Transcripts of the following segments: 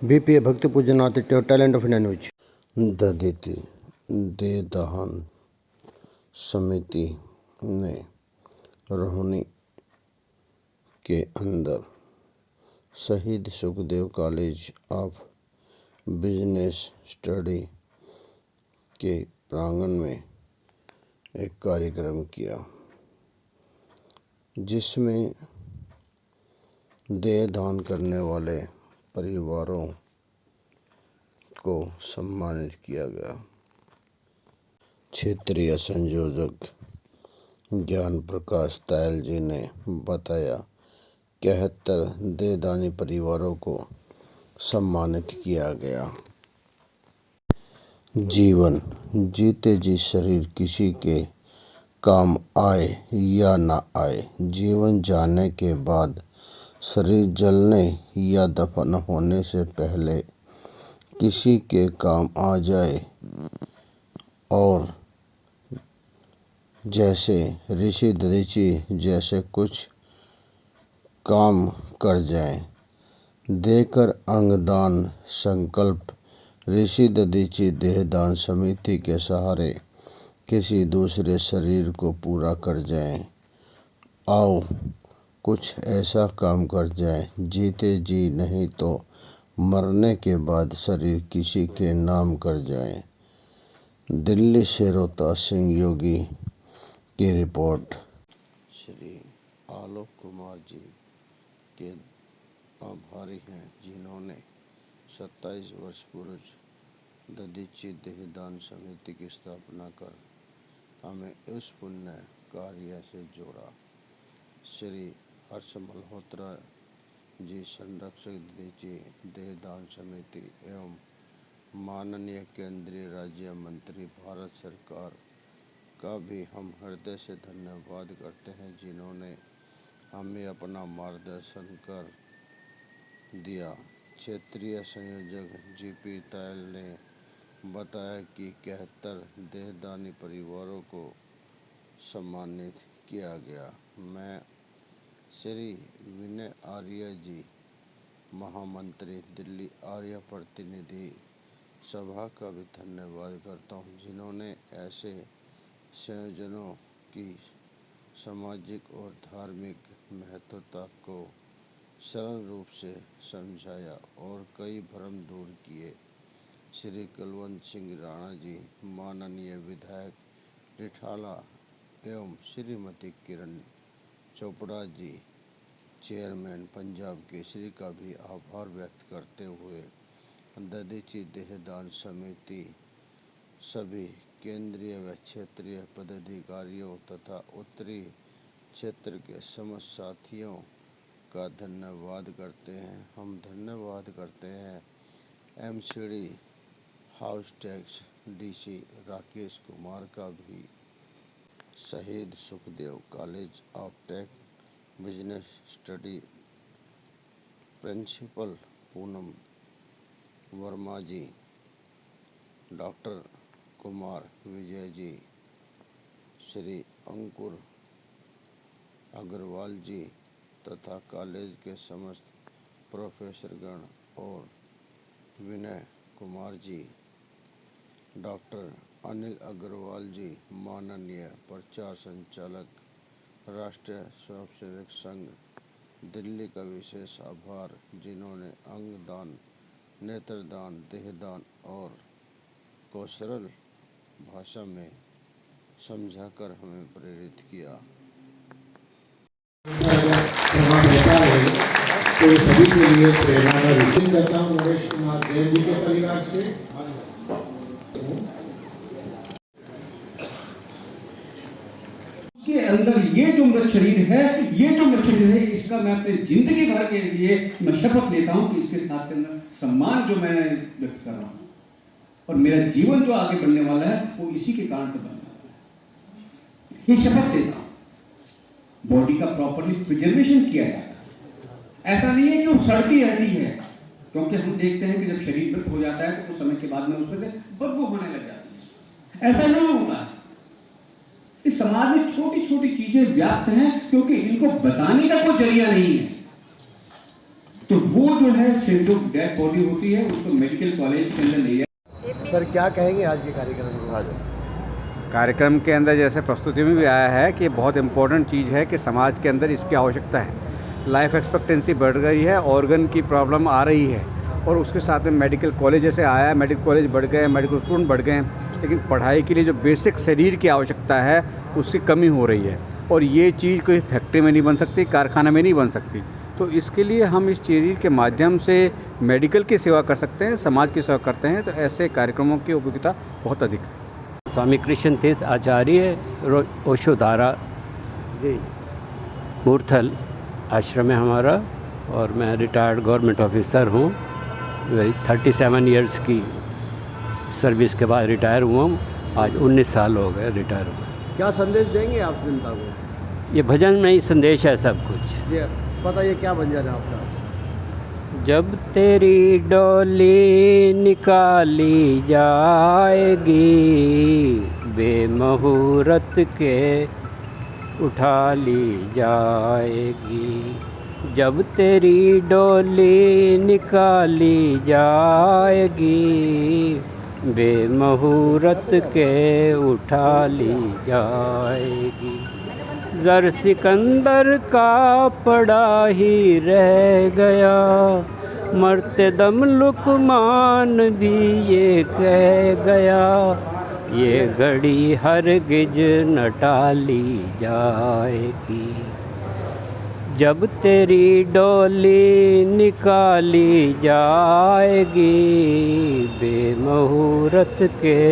BPA भक्ति पूजनार्थ talent of India news. ददित देहदान समिति ने रोहिणी के अंदर शहीद Sukhdev college of business study के प्रांगण में एक कार्यक्रम किया, जिसमें देहदान करने वाले परिवारों को सम्मानित किया गया। क्षेत्रीय संयोजक ज्ञान प्रकाश तायल जी ने बताया 71 देहदानी परिवारों को सम्मानित किया गया। जीवन जीते जी शरीर किसी के काम आए या ना आए, जीवन जाने के बाद शरीर जलने या दफन होने से पहले किसी के काम आ जाए और जैसे ऋषि दधीचि जैसे कुछ काम कर जाए, देकर अंगदान संकल्प ऋषि दधीचि देहदान समिति के सहारे किसी दूसरे शरीर को पूरा कर जाए। आओ कुछ ऐसा काम कर जाए, जीते जी नहीं तो मरने के बाद शरीर किसी के नाम कर जाए। दिल्ली से रोहतास सिंह योगी की रिपोर्ट। श्री आलोक कुमार जी के आभारी हैं, जिन्होंने 27 वर्ष पूर्व दधीचि देहदान समिति की स्थापना कर हमें उस पुण्य कार्य से जोड़ा। श्री हर्ष मल्होत्रा जी संरक्षक दधीचि देहदान समिति एवं माननीय केंद्रीय राज्य मंत्री भारत सरकार का भी हम हृदय से धन्यवाद करते हैं, जिन्होंने हमें अपना मार्गदर्शन कर दिया। क्षेत्रीय संयोजक जीपी तायल ने बताया कि 71 देहदानी परिवारों को सम्मानित किया गया। मैं श्री विनय आर्य जी महामंत्री दिल्ली आर्य प्रतिनिधि सभा का भी धन्यवाद करता हूं, जिन्होंने ऐसे संयोजनों की सामाजिक और धार्मिक महत्वता को सरल रूप से समझाया और कई भ्रम दूर किए। श्री कुलवंत सिंह राणा जी माननीय विधायक रिठाला एवं श्रीमती किरण चोपड़ा जी चेयरमैन पंजाब केसरी का भी आभार व्यक्त करते हुए दधीचि देहदान समिति सभी केंद्रीय व क्षेत्रीय पदाधिकारियों तथा उत्तरी क्षेत्र के समस्त साथियों का धन्यवाद करते हैं। हम धन्यवाद करते हैं MCD house tax DC Rakesh Kumar का भी, Shaheed Sukhdev college of tech business study principal Poonam Verma ji, doctor Kumar Vijay ji, Shri Ankur Agarwal ji तथा कॉलेज के समस्त प्रोफेसरगण और विनय कुमार जी, डॉक्टर अनिल अग्रवाल जी माननीय प्रचार संचालक राष्ट्रीय स्वयंसेवक संघ दिल्ली का विशेष आभार, जिन्होंने अंगदान, नेत्रदान, देहदान और को सरल भाषा में समझाकर हमें प्रेरित किया। तो सभी के लिए प्रेरणा का विषय करता हूँ नरेश कुमार जैन जी के परिवार से। के अंदर ये जो मृत शरीर है, इसका मैं अपने जिंदगी भर के लिए मैं शपथ लेता हूं कि इसके साथ के अंदर सम्मान जो मैं व्यक्त कर रहा हूं और मेरा जीवन जो आगे बढ़ने वाला है वो इसी के कारण से बनने वाला है, ये शपथ लेता हूं। बॉडी का प्रॉपरली प्रिजर्वेशन किया जाता है, ऐसा नहीं है कि वो सड़ती रहती है, क्योंकि हम देखते हैं कि जब शरीर मृत हो जाता है तो कुछ समय के बाद में उसमें से बदबू होने लग जाती है। ऐसा नहीं होता है। इस समाज में छोटी छोटी चीजें व्याप्त हैं, क्योंकि इनको बताने का कोई जरिया नहीं है। तो वो जो है जो डेड बॉडी होती है उसको मेडिकल कॉलेज के अंदर ले सर क्या कहेंगे आज के कार्यक्रम के बारे में? कार्यक्रम के अंदर जैसे प्रस्तुति में भी आया है कि बहुत इम्पोर्टेंट चीज़ है कि समाज के अंदर इसकी आवश्यकता है। लाइफ एक्सपेक्टेंसी बढ़ गई है, ऑर्गन की प्रॉब्लम आ रही है और उसके साथ में मेडिकल कॉलेज जैसे आया है, मेडिकल कॉलेज बढ़ गए, मेडिकल स्टूडेंट बढ़ गए, लेकिन पढ़ाई के लिए जो बेसिक शरीर की आवश्यकता है उसकी कमी हो रही है और ये चीज़ कोई फैक्ट्री में नहीं बन सकती, कारखाना में नहीं बन सकती। तो इसके लिए हम इस शरीर के माध्यम से मेडिकल की सेवा कर सकते हैं, समाज की सेवा करते हैं, तो ऐसे कार्यक्रमों की उपयोगिता बहुत अधिक है। स्वामी कृष्ण तीर्थ आचार्य ओशोधारा जी मूर्थल आश्रम है हमारा और मैं रिटायर्ड गवर्नमेंट ऑफिसर हूँ। मेरी 37 इयर्स की सर्विस के बाद रिटायर हुआ हूँ। आज 19 साल हो गए रिटायर हुए। क्या संदेश देंगे आप जनता को? ये भजन में ही संदेश है सब कुछ। जी बताइए क्या भजन है आपका? जब तेरी डोली निकाली जाएगी बेमुहूर्त के उठा ली जाएगी। जब तेरी डोली निकाली जाएगी बेमुहूर्त के उठा ली जाएगी। ज़र सिकंदर का पड़ा ही रह गया, मरते दम लुकमान भी ये कह गया, ये घड़ी हरगिज न टाली जाएगी। जब तेरी डोली निकाली जाएगी बेमुहूर्त के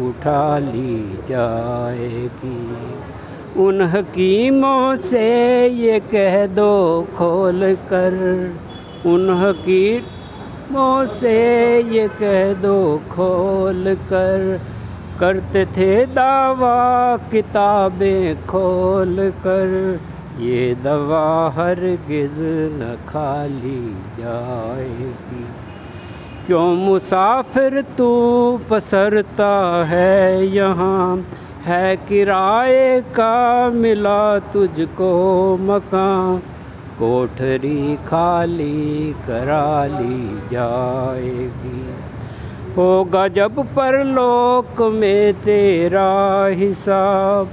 उठा ली जाएगी। उन हकीमों से ये कह दो खोल कर, उन हकीमों से ये कह दो खोल कर, करते थे दावा किताबें खोल कर, ये दवा हरगिज़ न खाली जाएगी। क्यों मुसाफिर तू पसरता है यहाँ, है किराए का मिला तुझको मकान, कोठरी खाली करा ली जाएगी। होगा जब परलोक में तेरा हिसाब,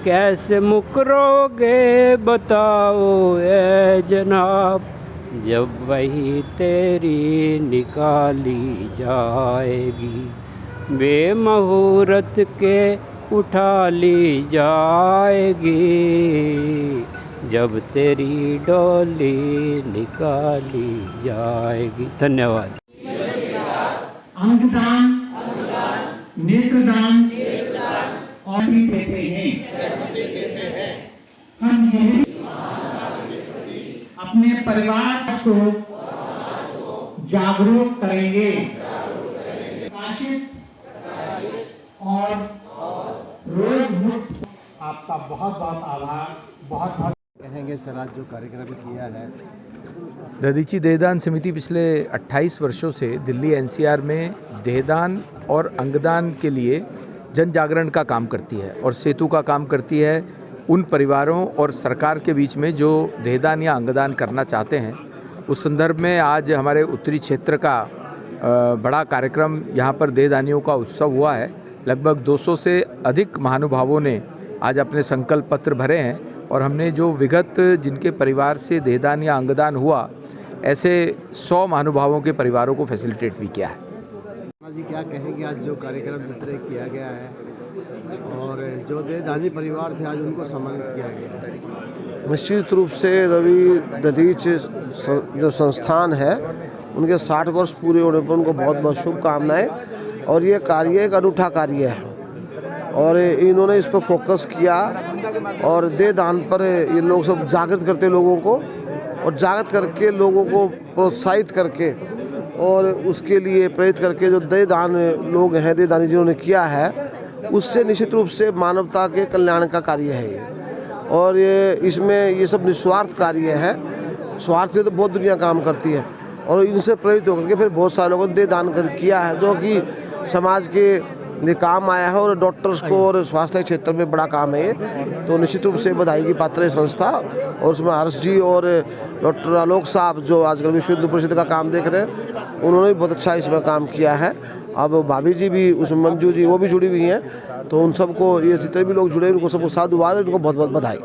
कैसे मुकरोगे बताओ ए जनाब। जब वही तेरी निकाली जाएगी बेमुहूर्त के उठा ली जाएगी। जब तेरी डोली निकाली जाएगी। धन्यवाद। अंगदान, नेत्रदान और भी देते हैं। हम ये अपने परिवार को जागरूक करेंगे और रोग मुक्त। आपका बहुत बहुत आभार। बहुत बहुत कहेंगे सर आज जो कार्यक्रम किया है? दधीची देहदान समिति पिछले 28 वर्षों से दिल्ली एनसीआर में देहदान और अंगदान के लिए जन जागरण का काम करती है और सेतु का काम करती है उन परिवारों और सरकार के बीच में जो देहदान या अंगदान करना चाहते हैं। उस संदर्भ में आज हमारे उत्तरी क्षेत्र का बड़ा कार्यक्रम यहाँ पर देहदानियों का उत्सव हुआ है। लगभग 200 से अधिक महानुभावों ने आज अपने संकल्प पत्र भरे हैं और हमने जो विगत जिनके परिवार से देहदान या अंगदान हुआ ऐसे 100 महानुभावों के परिवारों को फैसिलिटेट भी किया है। जी क्या कहेंगे आज जो कार्यक्रम जिस तरह किया गया है और जो देहदानी परिवार थे आज उनको सम्मानित किया गया है? निश्चित रूप से रवि दधीच जो संस्थान है उनके 60 वर्ष पूरे होने पर उनको बहुत बहुत शुभकामनाएं। और ये कार्य एक अनूठा कार्य है और इन्होंने इस पर फोकस किया और देहदान पर ये लोग सब जागृत करते लोगों को और जागृत करके लोगों को प्रोत्साहित करके और उसके लिए प्रेरित करके जो देहदान लोग हैं, देहदानी जिन्होंने किया है, उससे निश्चित रूप से मानवता के कल्याण का कार्य है ये। और ये इसमें ये सब निस्वार्थ कार्य है। स्वार्थ से तो बहुत दुनिया काम करती है और इनसे प्रेरित होकर के फिर बहुत सारे लोगों ने देहदान किया है जो कि समाज के ये काम आया है और डॉक्टर्स को और स्वास्थ्य क्षेत्र में बड़ा काम है ये, तो निश्चित रूप से बधाई की पात्र है संस्था। और उसमें हर्ष जी और डॉक्टर आलोक साहब जो आजकल विश्व हिंदू परिषद का काम देख रहे हैं, उन्होंने भी बहुत अच्छा इसमें काम किया है। अब भाभी जी भी उसमें, मंजू जी वो भी जुड़ी हुई हैं, तो उन सबको, ये जितने भी लोग जुड़े उनको सबको साधुवाद, उनको बहुत बहुत बधाई।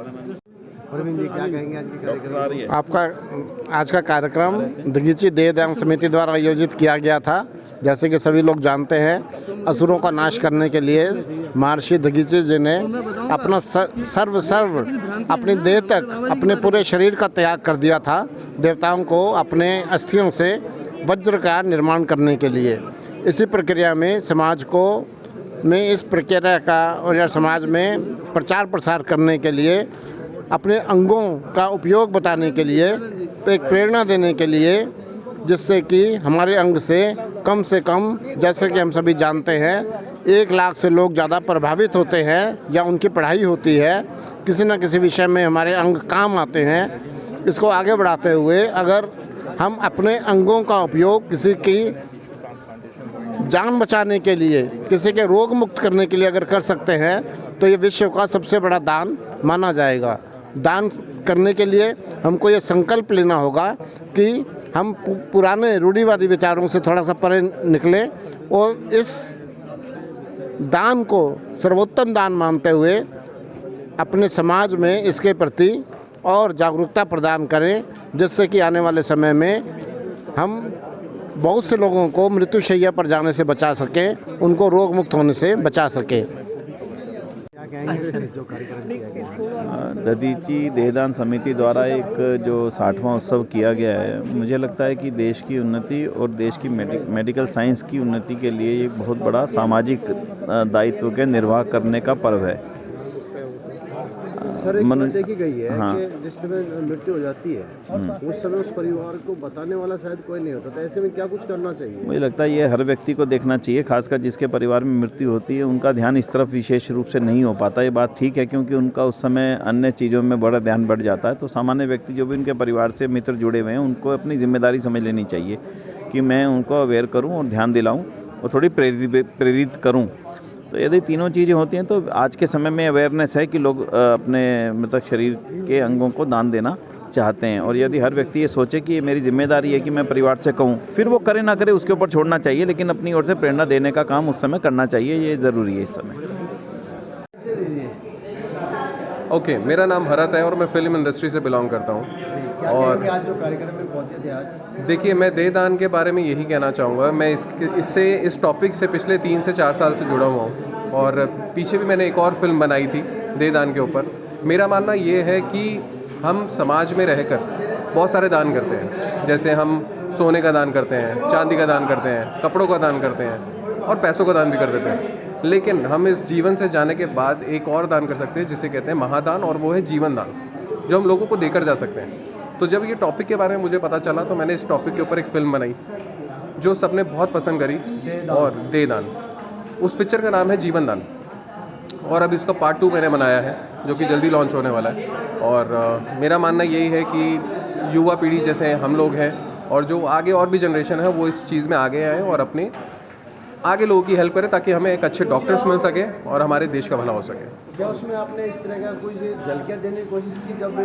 अरविंद जी क्या कहेंगे आज के कार्यक्रम? आपका आज का कार्यक्रम दधीची देहदान समिति द्वारा आयोजित किया गया था। जैसे कि सभी लोग जानते हैं, असुरों का नाश करने के लिए महर्षि दधीची जी ने अपना सर्व अपनी देह तक अपने पूरे शरीर का त्याग कर दिया था, देवताओं को अपने अस्थियों से वज्र का निर्माण करने के लिए। इसी प्रक्रिया में समाज को इस प्रक्रिया का और समाज में प्रचार प्रसार करने के लिए, अपने अंगों का उपयोग बताने के लिए, एक प्रेरणा देने के लिए, जिससे कि हमारे अंग से कम, जैसे कि हम सभी जानते हैं, 1 लाख से लोग ज़्यादा प्रभावित होते हैं या उनकी पढ़ाई होती है, किसी न किसी विषय में हमारे अंग काम आते हैं। इसको आगे बढ़ाते हुए अगर हम अपने अंगों का उपयोग किसी की जान बचाने के लिए, किसी के रोग मुक्त करने के लिए अगर कर सकते हैं, तो ये विश्व का सबसे बड़ा दान माना जाएगा। दान करने के लिए हमको ये संकल्प लेना होगा कि हम पुराने रूढ़िवादी विचारों से थोड़ा सा परे निकलें और इस दान को सर्वोत्तम दान मानते हुए अपने समाज में इसके प्रति और जागरूकता प्रदान करें, जिससे कि आने वाले समय में हम बहुत से लोगों को मृत्युशैया पर जाने से बचा सकें, उनको रोग मुक्त होने से बचा सकें। क्या कहेंगे जो कार्यक्रम किया गया? दधीची देहदान समिति द्वारा एक जो 60वां उत्सव किया गया है, मुझे लगता है कि देश की उन्नति और देश की मेडिकल साइंस की उन्नति के लिए एक बहुत बड़ा सामाजिक दायित्व के निर्वाह करने का पर्व है। सर, एक बात देखी गई है कि जिस समय मृत्यु हो जाती है उस समय उस परिवार को बताने वाला शायद कोई नहीं होता, तो ऐसे में क्या कुछ करना चाहिए? मुझे लगता है ये हर व्यक्ति को देखना चाहिए, खासकर जिसके परिवार में मृत्यु होती है, उनका ध्यान इस तरफ विशेष रूप से नहीं हो पाता। ये बात ठीक है, क्योंकि उनका उस समय अन्य चीज़ों में बड़ा ध्यान बढ़ जाता है। तो सामान्य व्यक्ति जो भी उनके परिवार से मित्र जुड़े हुए हैं, उनको अपनी जिम्मेदारी समझ लेनी चाहिए कि मैं उनको अवेयर करूँ और ध्यान दिलाऊँ और थोड़ी प्रेरित करूँ। तो यदि तीनों चीज़ें होती हैं तो आज के समय में अवेयरनेस है कि लोग अपने मृतक शरीर के अंगों को दान देना चाहते हैं। और यदि हर व्यक्ति ये सोचे कि ये मेरी जिम्मेदारी है कि मैं परिवार से कहूँ, फिर वो करे ना करे उसके ऊपर छोड़ना चाहिए, लेकिन अपनी ओर से प्रेरणा देने का काम उस समय करना चाहिए, ये ज़रूरी है इस समय। ओके, मेरा नाम भरत है और मैं फिल्म इंडस्ट्री से बिलोंग करता हूँ। और आज जो कार्यक्रम में पहुंचे थे आज, देखिए, मैं देहदान के बारे में यही कहना चाहूँगा। मैं इस टॉपिक से पिछले 3 से 4 साल से जुड़ा हुआ हूँ और पीछे भी मैंने एक और फिल्म बनाई थी देहदान के ऊपर। मेरा मानना ये है कि हम समाज में रहकर बहुत सारे दान करते हैं, जैसे हम सोने का दान करते हैं, चांदी का दान करते हैं, कपड़ों का दान करते हैं और पैसों का दान भी कर देते हैं। लेकिन हम इस जीवन से जाने के बाद एक और दान कर सकते हैं जिसे कहते हैं महादान, और वो है जीवन दान, जो हम लोगों को देकर जा सकते हैं। तो जब ये टॉपिक के बारे में मुझे पता चला तो मैंने इस टॉपिक के ऊपर एक फ़िल्म बनाई जो सबने बहुत पसंद करी, और देहदान। उस पिक्चर का नाम है जीवन दान, और अब इसका पार्ट 2 मैंने बनाया है जो कि जल्दी लॉन्च होने वाला है। और मेरा मानना यही है कि युवा पीढ़ी जैसे हम लोग हैं और जो आगे और भी जनरेशन है वो इस चीज़ में आगे आए और अपने आगे लोगों की हेल्प करें, ताकि हमें एक अच्छे डॉक्टर्स मिल सके और हमारे देश का भला हो सके। क्या उसमें आपने इस तरह का कोई झलकियाँ देने की कोशिश की जब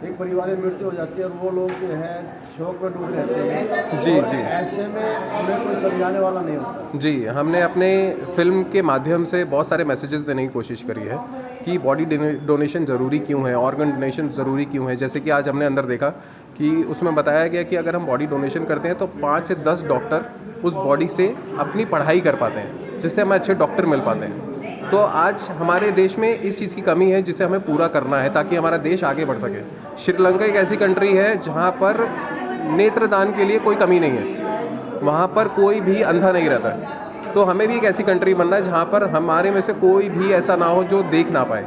एक परिवार में मृत्यु हो जाती है और वो लोग जो है शोक में डूबे रहते हैं? जी जी, ऐसे में हमें कोई समझाने वाला नहीं होता। जी, हमने अपने फिल्म के माध्यम से बहुत सारे मैसेजेस देने की कोशिश करी है कि बॉडी डोनेशन ज़रूरी क्यों है, ऑर्गन डोनेशन ज़रूरी क्यों है। जैसे कि आज हमने अंदर देखा कि उसमें बताया गया कि अगर हम बॉडी डोनेशन करते हैं तो 5 से 10 डॉक्टर उस बॉडी से अपनी पढ़ाई कर पाते हैं, जिससे हमें अच्छे डॉक्टर मिल पाते हैं। तो आज हमारे देश में इस चीज़ की कमी है जिसे हमें पूरा करना है ताकि हमारा देश आगे बढ़ सके। श्रीलंका एक ऐसी कंट्री है जहाँ पर नेत्रदान के लिए कोई कमी नहीं है, वहाँ पर कोई भी अंधा नहीं रहता है। तो हमें भी एक ऐसी कंट्री बनना है जहाँ पर हमारे में से कोई भी ऐसा ना हो जो देख ना पाए,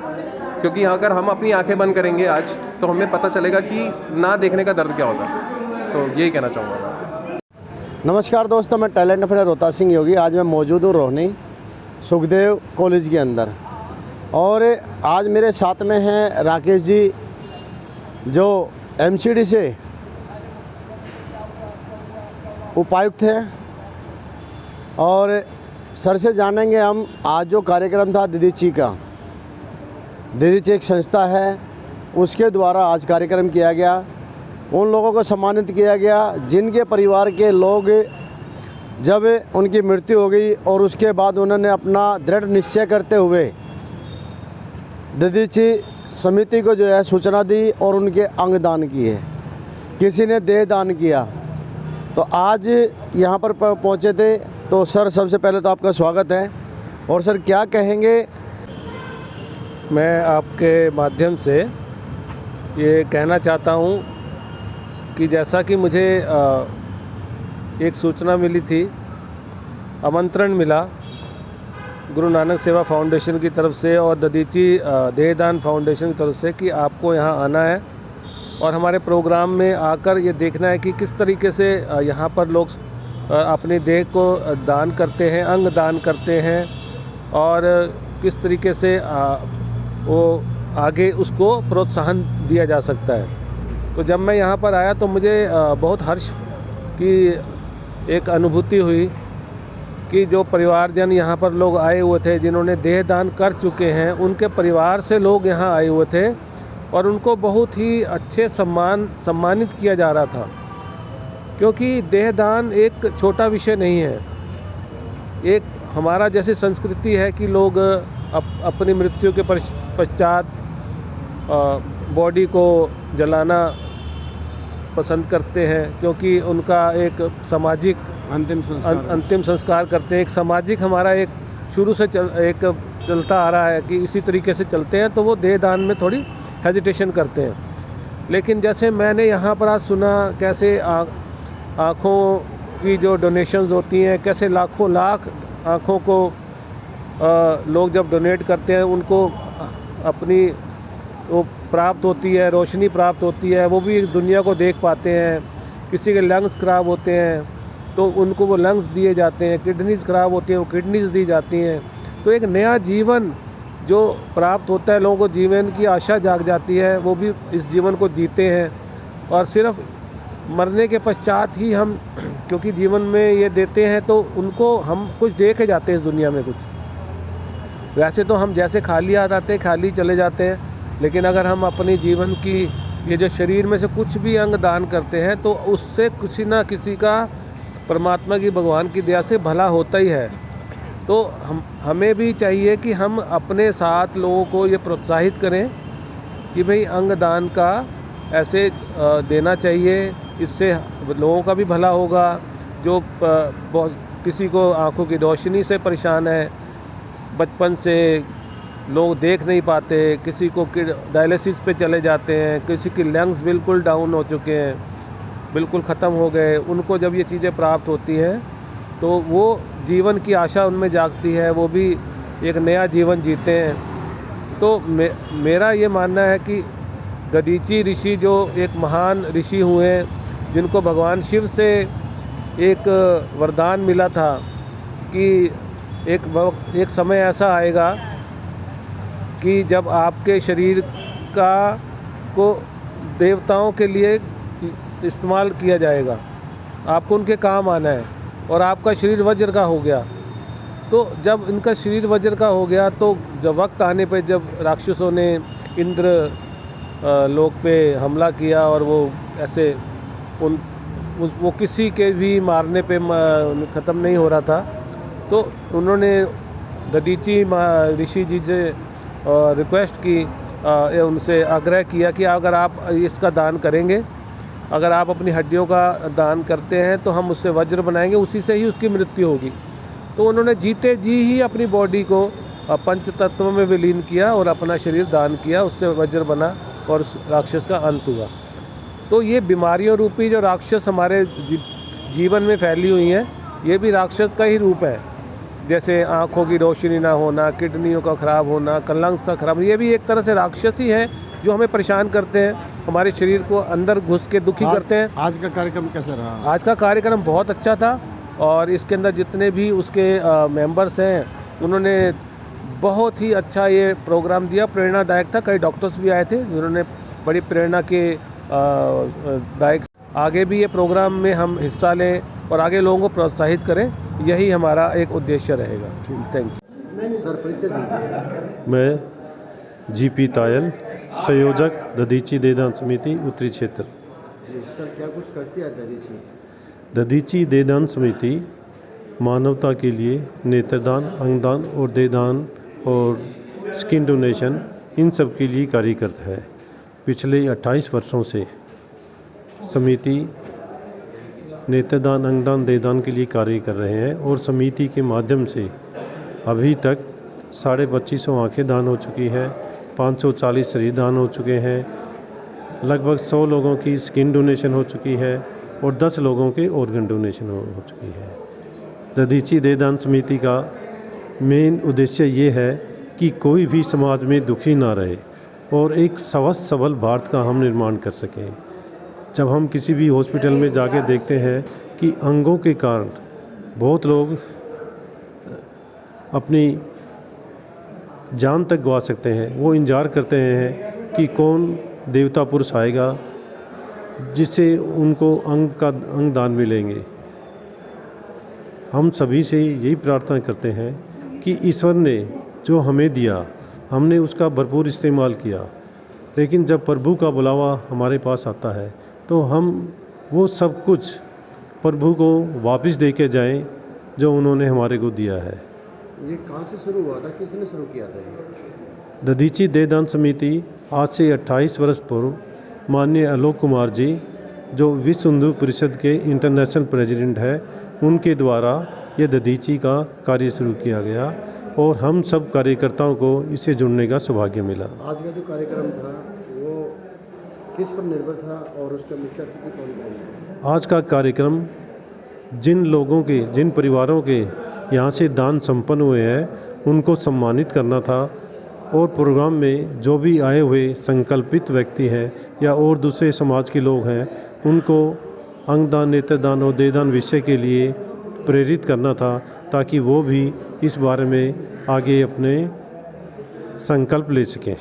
क्योंकि अगर हम अपनी आंखें बंद करेंगे आज तो हमें पता चलेगा कि ना देखने का दर्द क्या होता है। तो यही कहना चाहूँगा। नमस्कार दोस्तों, मैं टैलेंट अफेयर रोहता सिंह योगी। आज मैं मौजूद हूँ रोहिणी सुखदेव कॉलेज के अंदर, और आज मेरे साथ में हैं राकेश जी जो एमसीडी से उपायुक्त हैं, और सर से जानेंगे हम आज जो कार्यक्रम था ददीची का। ददीची एक संस्था है, उसके द्वारा आज कार्यक्रम किया गया। उन लोगों को सम्मानित किया गया जिनके परिवार के लोग जब उनकी मृत्यु हो गई और उसके बाद उन्होंने अपना दृढ़ निश्चय करते हुए ददीची समिति को जो है सूचना दी और उनके अंग दान किए। किसी ने देह दान किया। तो आज यहाँ पर पहुँचे थे। तो सर सबसे पहले तो आपका स्वागत है। और सर क्या कहेंगे? मैं आपके माध्यम से ये कहना चाहता हूँ कि जैसा कि मुझे एक सूचना मिली थी, आमंत्रण मिला गुरु नानक सेवा फाउंडेशन की तरफ से और ददीची देहदान फाउंडेशन की तरफ से कि आपको यहाँ आना है और हमारे प्रोग्राम में आकर ये देखना है कि किस तरीके से यहाँ पर लोग अपनी देह को दान करते हैं, अंग दान करते हैं और किस तरीके से वो आगे उसको प्रोत्साहन दिया जा सकता है। तो जब मैं यहाँ पर आया तो मुझे बहुत हर्ष की एक अनुभूति हुई कि जो परिवारजन यहाँ पर लोग आए हुए थे, जिन्होंने देह दान कर चुके हैं, उनके परिवार से लोग यहाँ आए हुए थे और उनको बहुत ही अच्छे सम्मानित किया जा रहा था। क्योंकि देह दान एक छोटा विषय नहीं है। एक हमारा जैसी संस्कृति है कि लोग अपनी मृत्यु के पश्चात बॉडी को जलाना पसंद करते हैं, क्योंकि उनका एक सामाजिक अंतिम संस्कार करते हैं। एक सामाजिक हमारा एक शुरू से चलता आ रहा है कि इसी तरीके से चलते हैं, तो वो देह दान में थोड़ी हेजिटेशन करते हैं। लेकिन जैसे मैंने यहाँ पर आज सुना कैसे आँखों की जो डोनेशंस होती हैं, कैसे लाखों लाख आँखों को लोग जब डोनेट करते हैं उनको अपनी वो प्राप्त होती है, रोशनी प्राप्त होती है, वो भी दुनिया को देख पाते हैं। किसी के लंग्स ख़राब होते हैं तो उनको वो लंग्स दिए जाते हैं, किडनीज़ ख़राब होती हैं वो किडनीज़ दी जाती हैं। तो एक नया जीवन जो प्राप्त होता है, लोगों को जीवन की आशा जाग जाती है, वो भी इस जीवन को जीते हैं। और सिर्फ मरने के पश्चात ही हम क्योंकि जीवन में ये देते हैं तो उनको हम कुछ दे के जाते हैं इस दुनिया में कुछ। वैसे तो हम जैसे खाली आ जाते हैं खाली चले जाते हैं, लेकिन अगर हम अपने जीवन की ये जो शरीर में से कुछ भी अंग दान करते हैं तो उससे किसी ना किसी का परमात्मा की भगवान की दया से भला होता ही है। तो हमें भी चाहिए कि हम अपने साथ लोगों को ये प्रोत्साहित करें कि भाई अंग दान का ऐसे देना चाहिए। इससे लोगों का भी भला होगा। जो किसी को आँखों की रोशनी से परेशान है, बचपन से लोग देख नहीं पाते, किसी को डायलिसिस पे चले जाते हैं, किसी की लंग्स बिल्कुल डाउन हो चुके हैं, बिल्कुल ख़त्म हो गए, उनको जब ये चीज़ें प्राप्त होती हैं तो वो जीवन की आशा उनमें जागती है, वो भी एक नया जीवन जीते हैं। तो मेरा ये मानना है कि ददीची ऋषि जो एक महान ऋषि हुए, जिनको भगवान शिव से एक वरदान मिला था कि एक समय ऐसा आएगा कि जब आपके शरीर को देवताओं के लिए इस्तेमाल किया जाएगा, आपको उनके काम आना है। और आपका शरीर वज्र का हो गया, तो जब इनका शरीर वज्र का हो गया तो जब वक्त आने पे जब राक्षसों ने इंद्र लोक पे हमला किया और वो ऐसे वो किसी के भी मारने पे ख़त्म नहीं हो रहा था, तो उन्होंने ददीची ऋषि जी से रिक्वेस्ट की, उनसे आग्रह किया कि अगर आप इसका दान करेंगे, अगर आप अपनी हड्डियों का दान करते हैं तो हम उससे वज्र बनाएंगे, उसी से ही उसकी मृत्यु होगी। तो उन्होंने जीते जी ही अपनी बॉडी को पंच तत्व में विलीन किया और अपना शरीर दान किया, उससे वज्र बना और राक्षस का अंत हुआ। तो ये बीमारियों रूपी जो राक्षस हमारे जीवन में फैली हुई हैं, ये भी राक्षस का ही रूप है। जैसे आँखों की रोशनी ना होना, किडनियों का ख़राब होना, लंग्स का ख़राब, ये भी एक तरह से राक्षस ही है जो हमें परेशान करते हैं, हमारे शरीर को अंदर घुस के दुखी करते हैं। आज का कार्यक्रम कैसा रहा? आज का कार्यक्रम बहुत अच्छा था और इसके अंदर जितने भी उसके मेंबर्स हैं उन्होंने बहुत ही अच्छा ये प्रोग्राम दिया, प्रेरणादायक था। कई डॉक्टर्स भी आए थे जिन्होंने बड़ी प्रेरणा के दायक आगे भी ये प्रोग्राम में हम हिस्सा लें और आगे लोगों को प्रोत्साहित करें, यही हमारा एक उद्देश्य रहेगा। Thank you. सर परिचय दीजिए। मैं जीपी तायल, संयोजक दधीची देदान समिति उत्तरी क्षेत्र। सर क्या कुछ करती है दधीची? दधीची देदान समिति मानवता के लिए नेत्रदान, अंगदान और देदान और स्किन डोनेशन इन सब के लिए कार्य करता है। पिछले 28 वर्षों से समिति नेत्रदान, अंगदान, देदान के लिए कार्य कर रहे हैं और समिति के माध्यम से अभी तक 2550 आँखें दान हो चुकी है, 540 शरीर दान हो चुके हैं, लगभग 100 लोगों की स्किन डोनेशन हो चुकी है और 10 लोगों के ऑर्गन डोनेशन हो चुकी है। दधीची देदान समिति का मेन उद्देश्य ये है कि कोई भी समाज में दुखी ना रहे और एक स्वस्थ सबल भारत का हम निर्माण कर सकें। जब हम किसी भी हॉस्पिटल में जाके देखते हैं कि अंगों के कारण बहुत लोग अपनी जान तक गवा सकते हैं, वो इंतज़ार करते हैं कि कौन देवता पुरुष आएगा जिससे उनको अंग दान मिलेंगे। हम सभी से यही प्रार्थना करते हैं कि ईश्वर ने जो हमें दिया हमने उसका भरपूर इस्तेमाल किया, लेकिन जब प्रभु का बुलावा हमारे पास आता है तो हम वो सब कुछ प्रभु को वापस दे के जाएँ जो उन्होंने हमारे को दिया है। ये कहाँ से शुरू हुआ था, किसने शुरू किया था? दधीची देदान समिति आज से 28 वर्ष पूर्व माननीय आलोक कुमार जी, जो विश्व हिंदू परिषद के इंटरनेशनल प्रेसिडेंट है, उनके द्वारा ये दधीची का कार्य शुरू किया गया और हम सब कार्यकर्ताओं को इससे जुड़ने का सौभाग्य मिला। आज का जो कार्यक्रम था वो किस पर निर्भर था और उसका मुख्य अतिथि कौन था? आज का कार्यक्रम जिन लोगों के, जिन परिवारों के यहाँ से दान संपन्न हुए हैं उनको सम्मानित करना था और प्रोग्राम में जो भी आए हुए संकल्पित व्यक्ति हैं या और दूसरे समाज के लोग हैं उनको अंगदान, नेत्रदान और देदान विषय के लिए प्रेरित करना था ताकि वो भी इस बारे में आगे अपने संकल्प ले सकें।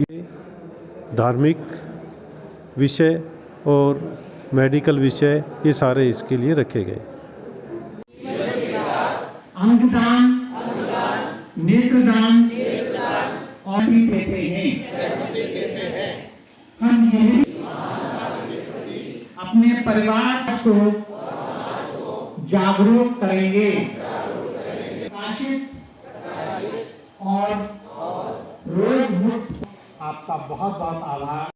ये धार्मिक विषय और मेडिकल विषय ये सारे इसके लिए रखे गए। अंगदान, नेत्रदान और भी देते हैं। हम ये अपने परिवार को जागरूक करेंगे और रोग मुक्त। आपका बहुत बहुत आभार।